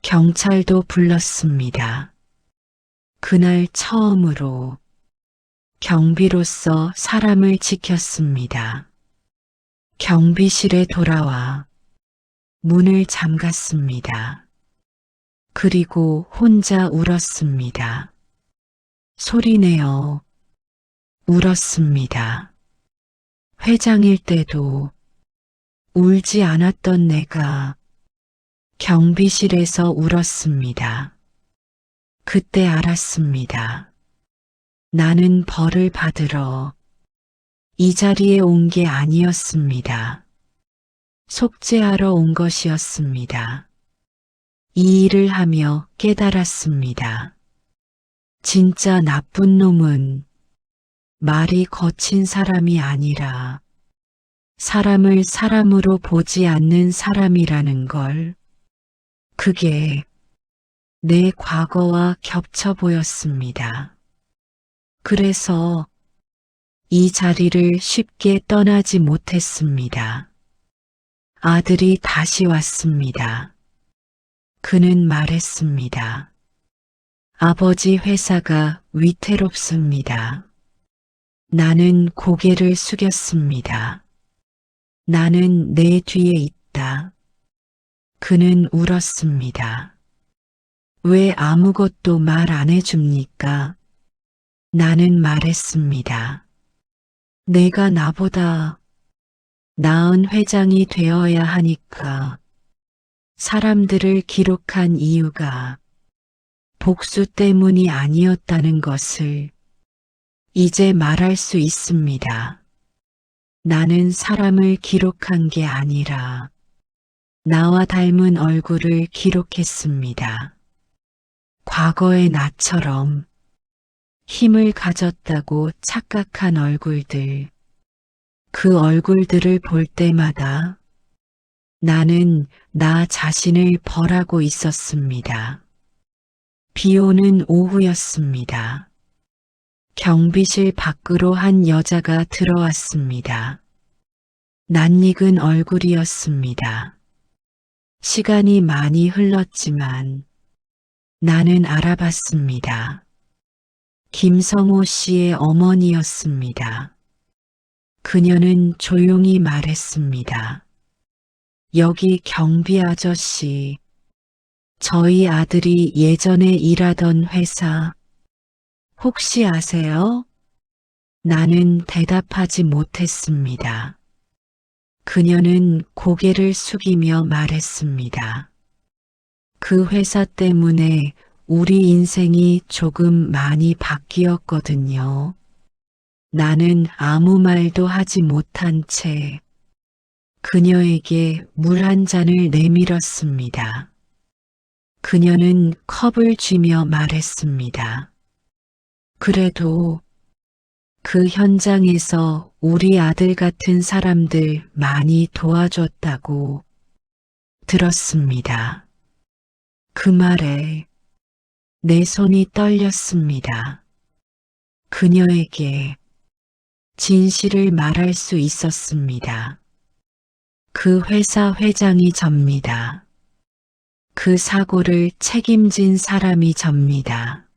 A: 경찰도 불렀습니다. 그날 처음으로 경비로서 사람을 지켰습니다. 경비실에 돌아와 문을 잠갔습니다. 그리고 혼자 울었습니다. 소리내어 울었습니다. 회장일 때도 울지 않았던 내가 경비실에서 울었습니다. 그때 알았습니다. 나는 벌을 받으러 이 자리에 온 게 아니었습니다. 속죄하러 온 것이었습니다. 이 일을 하며 깨달았습니다. 진짜 나쁜 놈은 말이 거친 사람이 아니라 사람을 사람으로 보지 않는 사람이라는 걸. 그게 내 과거와 겹쳐 보였습니다. 그래서 이 자리를 쉽게 떠나지 못했습니다. 아들이 다시 왔습니다. 그는 말했습니다. 아버지 회사가 위태롭습니다. 나는 고개를 숙였습니다. 나는 내 뒤에 있다. 그는 울었습니다. 왜 아무것도 말 안 해줍니까? 나는 말했습니다. 내가 나보다 나은 회장이 되어야 하니까. 사람들을 기록한 이유가 복수 때문이 아니었다는 것을 이제 말할 수 있습니다. 나는 사람을 기록한 게 아니라 나와 닮은 얼굴을 기록했습니다. 과거의 나처럼 힘을 가졌다고 착각한 얼굴들, 그 얼굴들을 볼 때마다 나는 나 자신을 벌하고 있었습니다. 비 오는 오후였습니다. 경비실 밖으로 한 여자가 들어왔습니다. 낯익은 얼굴이었습니다. 시간이 많이 흘렀지만 나는 알아봤습니다. 김성호 씨의 어머니였습니다. 그녀는 조용히 말했습니다. 여기 경비 아저씨, 저희 아들이 예전에 일하던 회사 혹시 아세요? 나는 대답하지 못했습니다. 그녀는 고개를 숙이며 말했습니다. 그 회사 때문에 우리 인생이 조금 많이 바뀌었거든요. 나는 아무 말도 하지 못한 채 그녀에게 물 한 잔을 내밀었습니다. 그녀는 컵을 쥐며 말했습니다. 그래도 그 현장에서 우리 아들 같은 사람들 많이 도와줬다고 들었습니다. 그 말에 내 손이 떨렸습니다. 그녀에게 진실을 말할 수 있었습니다. 그 회사 회장이 접니다. 그 사고를 책임진 사람이 접니다.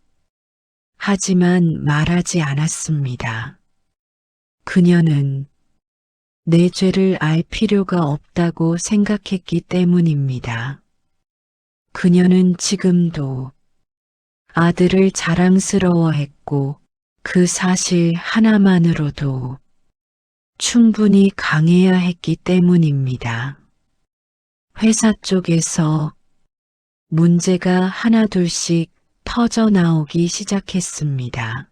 A: 하지만 말하지 않았습니다. 그녀는 내 죄를 알 필요가 없다고 생각했기 때문입니다. 그녀는 지금도 아들을 자랑스러워했고 그 사실 하나만으로도 충분히 강해야 했기 때문입니다. 회사 쪽에서 문제가 하나둘씩 터져 나오기 시작했습니다.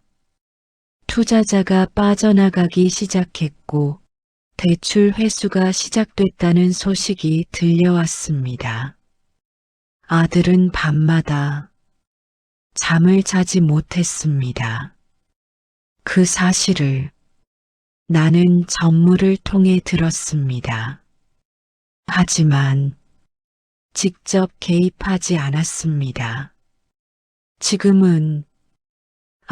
A: 투자자가 빠져나가기 시작했고 대출 회수가 시작됐다는 소식이 들려왔습니다. 아들은 밤마다 잠을 자지 못했습니다. 그 사실을 나는 전무를 통해 들었습니다. 하지만 직접 개입하지 않았습니다. 지금은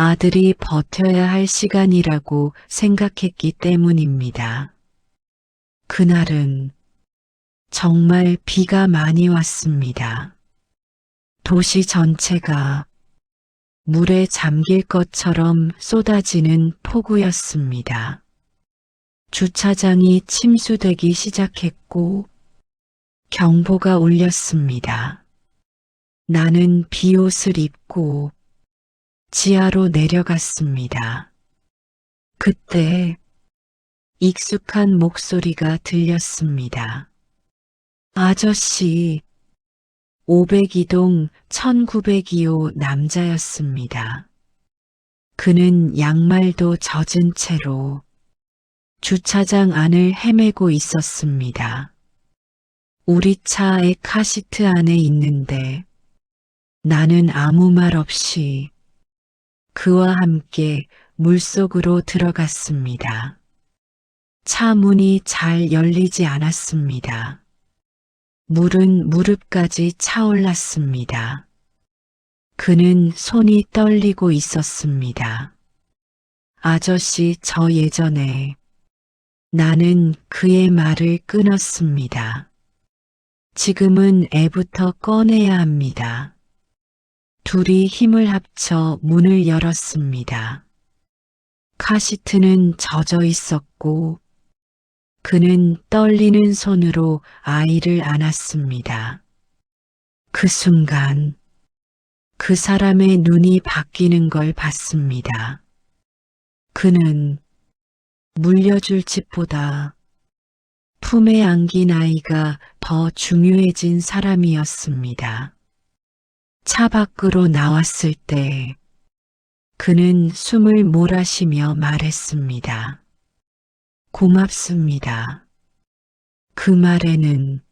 A: 아들이 버텨야 할 시간이라고 생각했기 때문입니다. 그날은 정말 비가 많이 왔습니다. 도시 전체가 물에 잠길 것처럼 쏟아지는 폭우였습니다. 주차장이 침수되기 시작했고 경보가 울렸습니다. 나는 비옷을 입고 지하로 내려갔습니다. 그때 익숙한 목소리가 들렸습니다. 아저씨, 502동 1902호 남자였습니다. 그는 양말도 젖은 채로 주차장 안을 헤매고 있었습니다. 우리 차의 카시트 안에 있는데 나는 아무 말 없이 그와 함께 물속으로 들어갔습니다. 차 문이 잘 열리지 않았습니다. 물은 무릎까지 차올랐습니다. 그는 손이 떨리고 있었습니다. 아저씨, 저 예전에 나는 그의 말을 끊었습니다. 지금은 애부터 꺼내야 합니다. 둘이 힘을 합쳐 문을 열었습니다. 카시트는 젖어 있었고 그는 떨리는 손으로 아이를 안았습니다. 그 순간 그 사람의 눈이 바뀌는 걸 봤습니다. 그는 물려줄 집보다 품에 안긴 아이가 더 중요해진 사람이었습니다. 차 밖으로 나왔을 때 그는 숨을 몰아쉬며 말했습니다. 고맙습니다. 그 말에는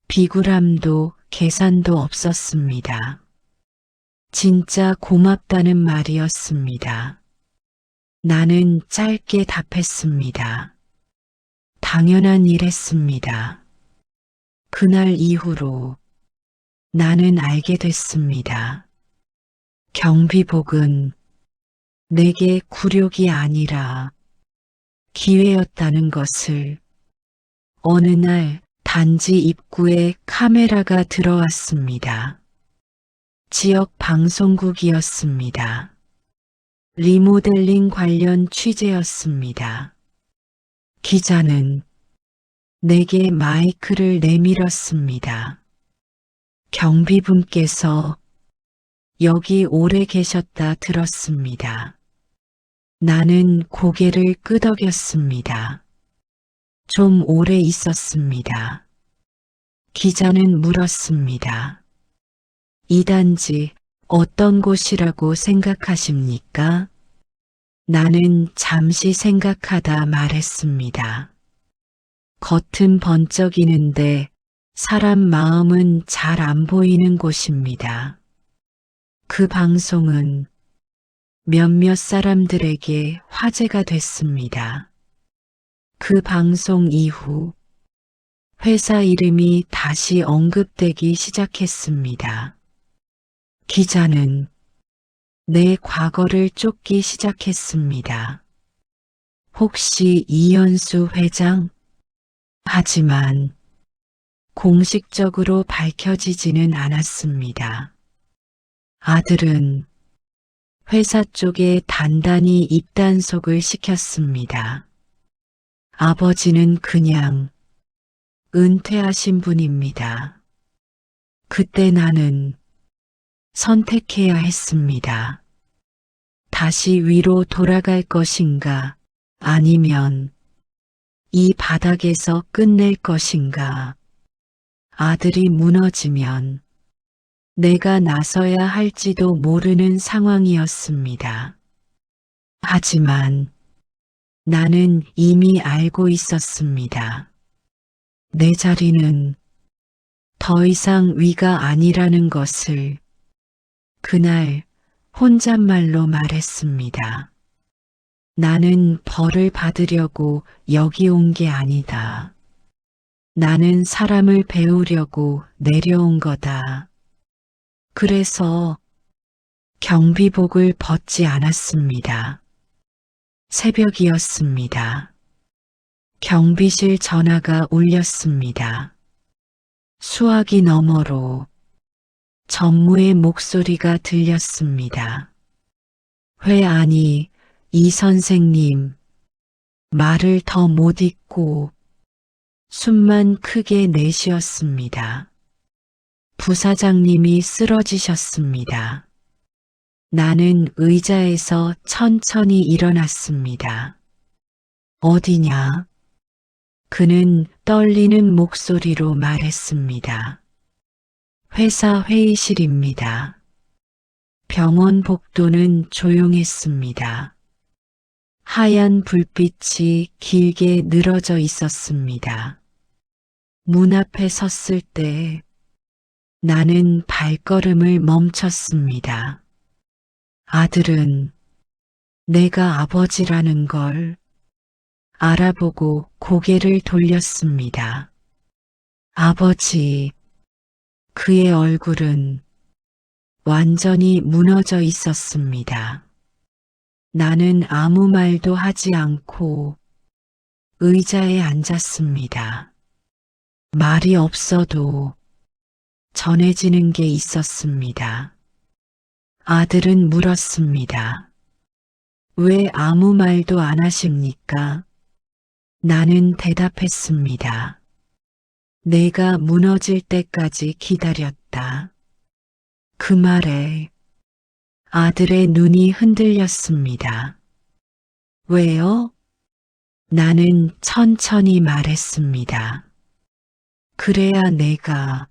A: 비굴함도 계산도 없었습니다. 진짜 고맙다는 말이었습니다. 나는 짧게 답했습니다. 당연한 일했습니다. 그날 이후로 나는 알게 됐습니다. 경비복은 내게 굴욕이 아니라 기회였다는 것을. 어느 날 단지 입구에 카메라가 들어왔습니다. 지역 방송국이었습니다. 리모델링 관련 취재였습니다. 기자는 내게 마이크를 내밀었습니다. 경비분께서 여기 오래 계셨다 들었습니다. 나는 고개를 끄덕였습니다. 좀 오래 있었습니다. 기자는 물었습니다. 이 단지 어떤 곳이라고 생각하십니까? 나는 잠시 생각하다 말했습니다. 겉은 번쩍이는데 사람 마음은 잘 안 보이는 곳입니다. 그 방송은 몇몇 사람들에게 화제가 됐습니다. 그 방송 이후 회사 이름이 다시 언급되기 시작했습니다. 기자는 내 과거를 쫓기 시작했습니다. 혹시 이현수 회장? 하지만 공식적으로 밝혀지지는 않았습니다. 아들은 회사 쪽에 단단히 입단속을 시켰습니다. 아버지는 그냥 은퇴하신 분입니다. 그때 나는 선택해야 했습니다. 다시 위로 돌아갈 것인가, 아니면 이 바닥에서 끝낼 것인가. 아들이 무너지면 내가 나서야 할지도 모르는 상황이었습니다. 하지만 나는 이미 알고 있었습니다. 내 자리는 더 이상 위가 아니라는 것을 그날 혼잣말로 말했습니다. 나는 벌을 받으려고 여기 온 게 아니다. 나는 사람을 배우려고 내려온 거다. 그래서 경비복을 벗지 않았습니다. 새벽이었습니다. 경비실 전화가 울렸습니다. 수화기 너머로 전무의 목소리가 들렸습니다. 회 안이 이 선생님 말을 더 못 잇고 숨만 크게 내쉬었습니다. 부사장님이 쓰러지셨습니다. 나는 의자에서 천천히 일어났습니다. 어디냐? 그는 떨리는 목소리로 말했습니다. 회사 회의실입니다. 병원 복도는 조용했습니다. 하얀 불빛이 길게 늘어져 있었습니다. 문 앞에 섰을 때 나는 발걸음을 멈췄습니다. 아들은 내가 아버지라는 걸 알아보고 고개를 돌렸습니다. 아버지, 그의 얼굴은 완전히 무너져 있었습니다. 나는 아무 말도 하지 않고 의자에 앉았습니다. 말이 없어도 전해지는 게 있었습니다. 아들은 물었습니다. 왜 아무 말도 안 하십니까? 나는 대답했습니다. 내가 무너질 때까지 기다렸다. 그 말에 아들의 눈이 흔들렸습니다. 왜요? 나는 천천히 말했습니다. 그래야 내가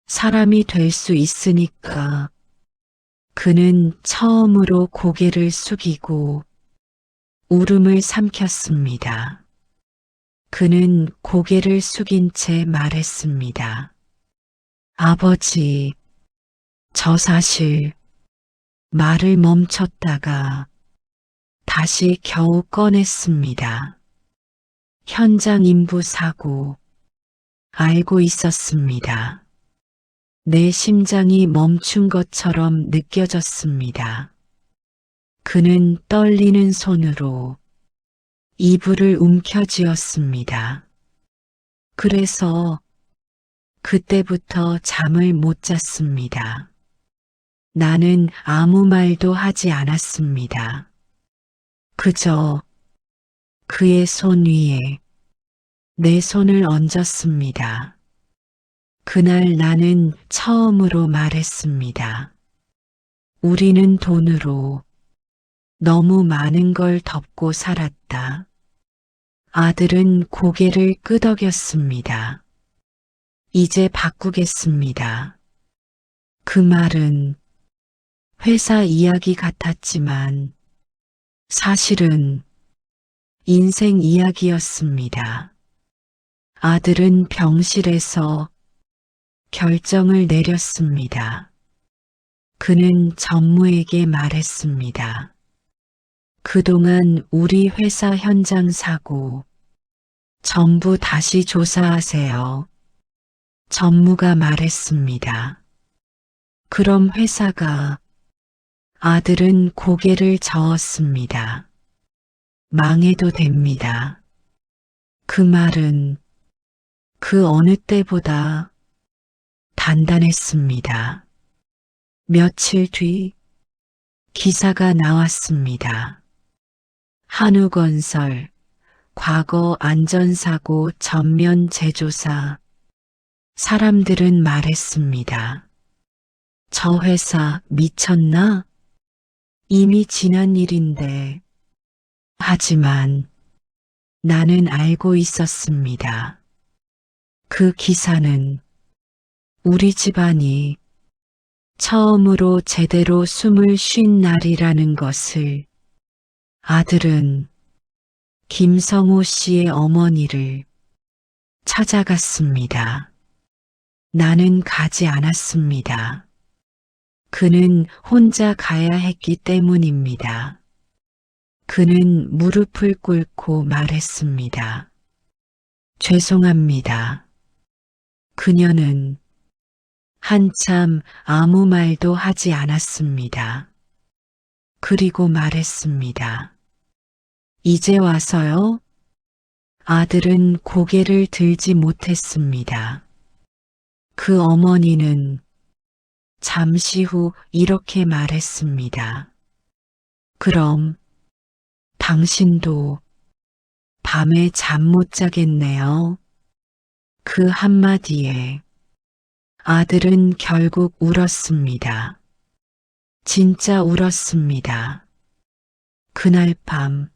A: 사람이 될 수 있으니까. 그는 처음으로 고개를 숙이고 울음을 삼켰습니다. 그는 고개를 숙인 채 말했습니다. 아버지, 저 사실 말을 멈췄다가 다시 겨우 꺼냈습니다. 현장 인부 사고 알고 있었습니다. 내 심장이 멈춘 것처럼 느껴졌습니다. 그는 떨리는 손으로 이불을 움켜쥐었습니다. 그래서 그때부터 잠을 못 잤습니다. 나는 아무 말도 하지 않았습니다. 그저 그의 손 위에 내 손을 얹었습니다. 그날 나는 처음으로 말했습니다. 우리는 돈으로 너무 많은 걸 덮고 살았다. 아들은 고개를 끄덕였습니다. 이제 바꾸겠습니다. 그 말은 회사 이야기 같았지만 사실은 인생 이야기였습니다. 아들은 병실에서 결정을 내렸습니다. 그는 전무에게 말했습니다. 그동안 우리 회사 현장 사고 전부 다시 조사하세요. 전무가 말했습니다. 그럼 회사가 아들은 고개를 저었습니다. 망해도 됩니다. 그 말은 그 어느 때보다 단단했습니다. 며칠 뒤 기사가 나왔습니다. 한우건설 과거 안전사고 전면 재조사. 사람들은 말했습니다. 저 회사 미쳤나? 이미 지난 일인데. 하지만 나는 알고 있었습니다. 그 기사는 우리 집안이 처음으로 제대로 숨을 쉰 날이라는 것을 아들은 김성호 씨의 어머니를 찾아갔습니다. 나는 가지 않았습니다. 그는 혼자 가야 했기 때문입니다. 그는 무릎을 꿇고 말했습니다. 죄송합니다. 그녀는 한참 아무 말도 하지 않았습니다. 그리고 말했습니다. 이제 와서요? 아들은 고개를 들지 못했습니다. 그 어머니는 잠시 후 이렇게 말했습니다. 그럼 당신도 밤에 잠 못 자겠네요. 그 한마디에 아들은 결국 울었습니다. 진짜 울었습니다. 그날 밤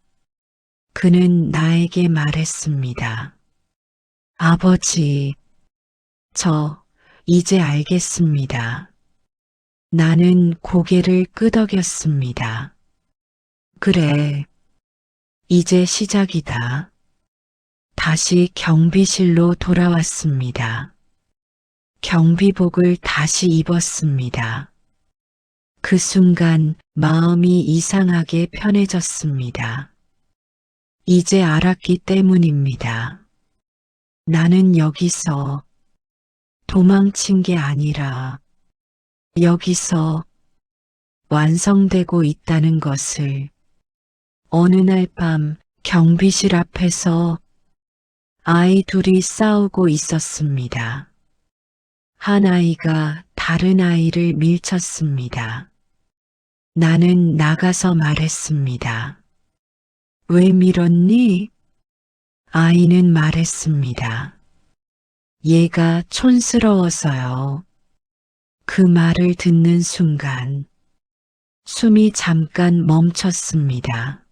A: 그는 나에게 말했습니다. 아버지, 저 이제 알겠습니다. 나는 고개를 끄덕였습니다. 그래, 이제 시작이다. 다시 경비실로 돌아왔습니다. 경비복을 다시 입었습니다. 그 순간 마음이 이상하게 편해졌습니다. 이제 알았기 때문입니다. 나는 여기서 도망친 게 아니라 여기서 완성되고 있다는 것을. 어느 날 밤 경비실 앞에서 아이 둘이 싸우고 있었습니다. 한 아이가 다른 아이를 밀쳤습니다. 나는 나가서 말했습니다. 왜 밀었니? 아이는 말했습니다. 얘가 촌스러워서요. 그 말을 듣는 순간 숨이 잠깐 멈췄습니다.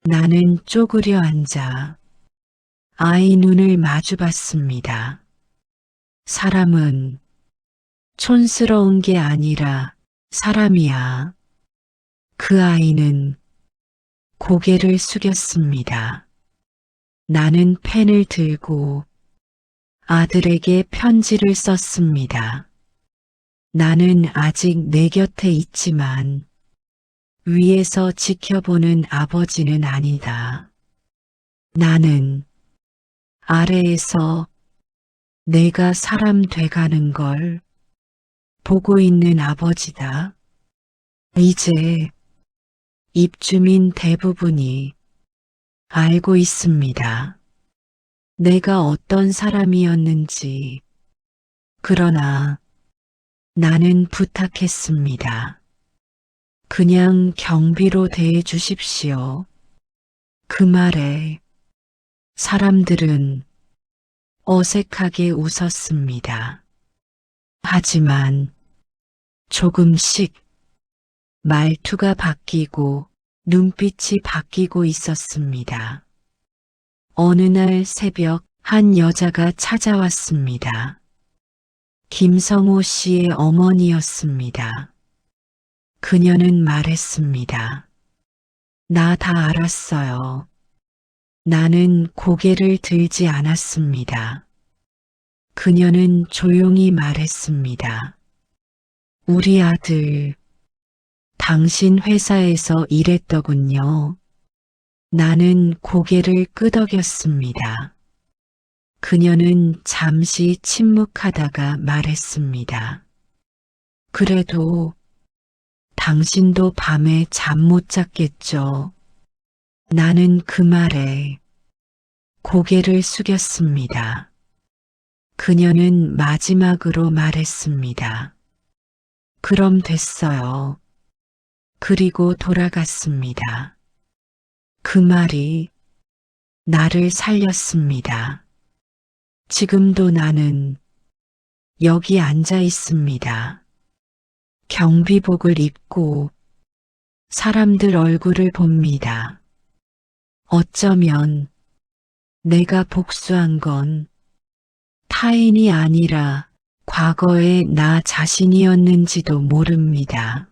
A: 나는 쪼그려 앉아 아이 눈을 마주 봤습니다. 사람은 촌스러운 게 아니라 사람이야. 그 아이는 고개를 숙였습니다. 나는 펜을 들고 아들에게 편지를 썼습니다. 나는 아직 내 곁에 있지만 위에서 지켜보는 아버지는 아니다. 나는 아래에서 내가 사람 돼가는 걸 보고 있는 아버지다. 이제 입주민 대부분이 알고 있습니다. 내가 어떤 사람이었는지. 그러나 나는 부탁했습니다. 그냥 경비로 대해 주십시오. 그 말에 사람들은 어색하게 웃었습니다. 하지만 조금씩 말투가 바뀌고 눈빛이 바뀌고 있었습니다. 어느 날 새벽 한 여자가 찾아왔습니다. 김성호 씨의 어머니였습니다. 그녀는 말했습니다. 나 다 알았어요. 나는 고개를 들지 않았습니다. 그녀는 조용히 말했습니다. 우리 아들, 당신 회사에서 일했더군요. 나는 고개를 끄덕였습니다. 그녀는 잠시 침묵하다가 말했습니다. 그래도 당신도 밤에 잠 못 잤겠죠. 나는 그 말에 고개를 숙였습니다. 그녀는 마지막으로 말했습니다. 그럼 됐어요. 그리고 돌아갔습니다. 그 말이 나를 살렸습니다. 지금도 나는 여기 앉아 있습니다. 경비복을 입고 사람들 얼굴을 봅니다. 어쩌면 내가 복수한 건 타인이 아니라 과거의 나 자신이었는지도 모릅니다.